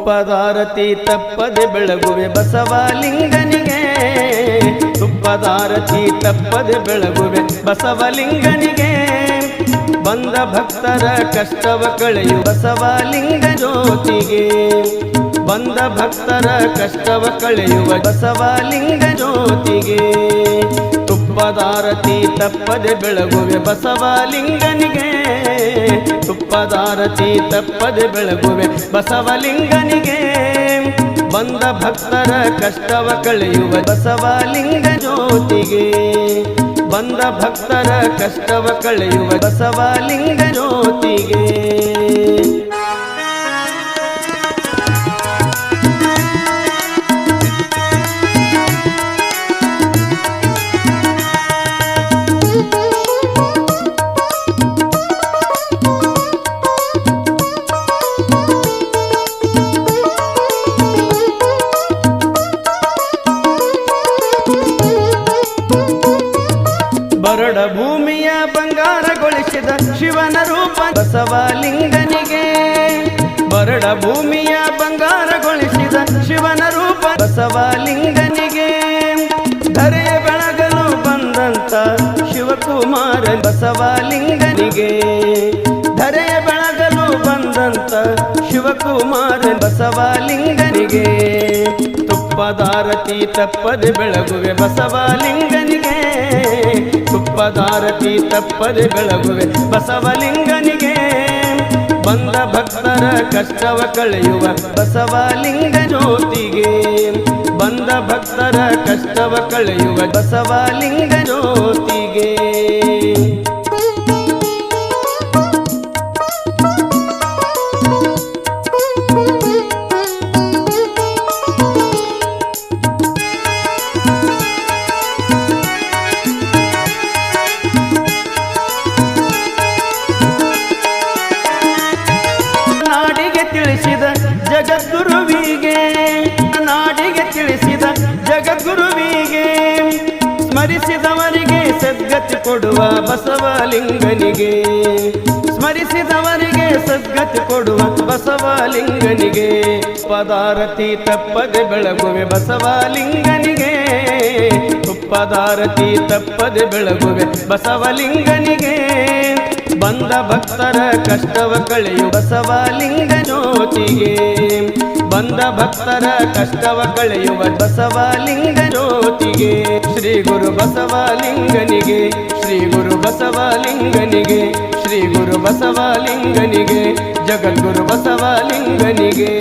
ತುಪ್ಪದಾರತಿ ತಪ್ಪದೆ ಬೆಳಗುವೆ ಬಸವಲಿಂಗನಿಗೆ ತುಪ್ಪದಾರತಿ ತಪ್ಪದೆ ಬೆಳಗುವೆ ಬಸವಲಿಂಗನಿಗೆ ಬಂದ ಭಕ್ತರ ಕಷ್ಟವ ಕಳೆಯು ಬಸವಲಿಂಗ ಜ್ಯೋತಿಗೆ ಬಂದ ಭಕ್ತರ ಕಷ್ಟವ ಕಳೆಯುವ ಬಸವಲಿಂಗ ಜ್ಯೋತಿಗೆ ತುಪ್ಪದಾರತಿ ತಪ್ಪದೆ ಬೆಳಗುವೆ ಬಸವಲಿಂಗನಿಗೆ ತುಪ್ಪದಾರತಿ ತಪ್ಪದೆ ಬೆಳಗುವೆ ಬಸವಲಿಂಗನಿಗೆ ಬಂದ ಭಕ್ತರ ಕಷ್ಟವ ಕಳೆಯುವ ಬಸವಲಿಂಗ ಜ್ಯೋತಿಗೆ ಬಂದ ಭಕ್ತರ ಕಷ್ಟವ ಕಳೆಯುವ ಬಸವಲಿಂಗ ಜ್ಯೋತಿಗೆ ಬರಡ ಭೂಮಿಯ ಬಂಗಾರಗೊಳಿಸಿದ ಶಿವನ ರೂಪ ಬಸವಲಿಂಗನಿಗೆ ಬರಡ ಭೂಮಿಯ ಬಂಗಾರಗೊಳಿಸಿದ ಶಿವನ ರೂಪ ಬಸವಲಿಂಗನಿಗೆ ಧರೆಯ ಬೆಳಗಲು ಬಂದಂತ ಶಿವಕುಮಾರ ಬಸವಲಿಂಗನಿಗೆ ಧರೆಯ ಬೆಳಗಲು ಬಂದಂತ ಶಿವಕುಮಾರ ಬಸವಲಿಂಗನಿಗೆ ತುಪ್ಪದಾರತಿ ತಪ್ಪದೆ ಬೆಳಗುವೆ ಬಸವಲಿಂಗನಿಗೆ ತುಪ್ಪದಾರತಿ ತಪ್ಪದೆ ಬೆಳಗುವೆ ಬಸವಲಿಂಗನಿಗೆ ಬಂದ ಭಕ್ತರ ಕಷ್ಟವ ಕಳೆಯುವ ಬಸವಲಿಂಗ ಜ್ಯೋತಿಗೆ ಬಂದ ಭಕ್ತರ ಕಷ್ಟವ ಕಳೆಯುವ ಬಸವಲಿಂಗ ಜ್ಯೋತಿಗೆ ತಿಳಿಸಿದ ಜಗದ್ಗುರುವಿಗೆ ನಾಡಿಗೆ ತಿಳಿಸಿದ ಜಗದ್ಗುರುವಿಗೆ ಸ್ಮರಿಸಿದವರಿಗೆ ಸದ್ಗತಿ ಕೊಡುವ ಬಸವಲಿಂಗನಿಗೆ ಸ್ಮರಿಸಿದವರಿಗೆ ಸದ್ಗತಿ ಕೊಡುವ ಬಸವಲಿಂಗನಿಗೆ ಪದಾರತಿ ತಪ್ಪದೆ ಬೆಳಗುವೆ ಬಸವಲಿಂಗನಿಗೆ ತುಪ್ಪದಾರತಿ ತಪ್ಪದೆ ಬೆಳಗುವೆ ಬಸವಲಿಂಗನಿಗೆ ಬಂದ ಭಕ್ತರ ಕಷ್ಟವ ಕಳೆಯು ಬಸವಲಿಂಗ ಜ್ಯೋತಿಗೆ ಬಂದ ಭಕ್ತರ ಕಷ್ಟವ ಕಳೆಯುವ ಬಸವಲಿಂಗ ಜ್ಯೋತಿಗೆ ಶ್ರೀ ಗುರು ಬಸವಲಿಂಗನಿಗೆ ಶ್ರೀ ಗುರು ಬಸವಲಿಂಗನಿಗೆ ಶ್ರೀ ಗುರು ಬಸವಲಿಂಗನಿಗೆ ಜಗದ್ಗುರು ಬಸವಲಿಂಗನಿಗೆ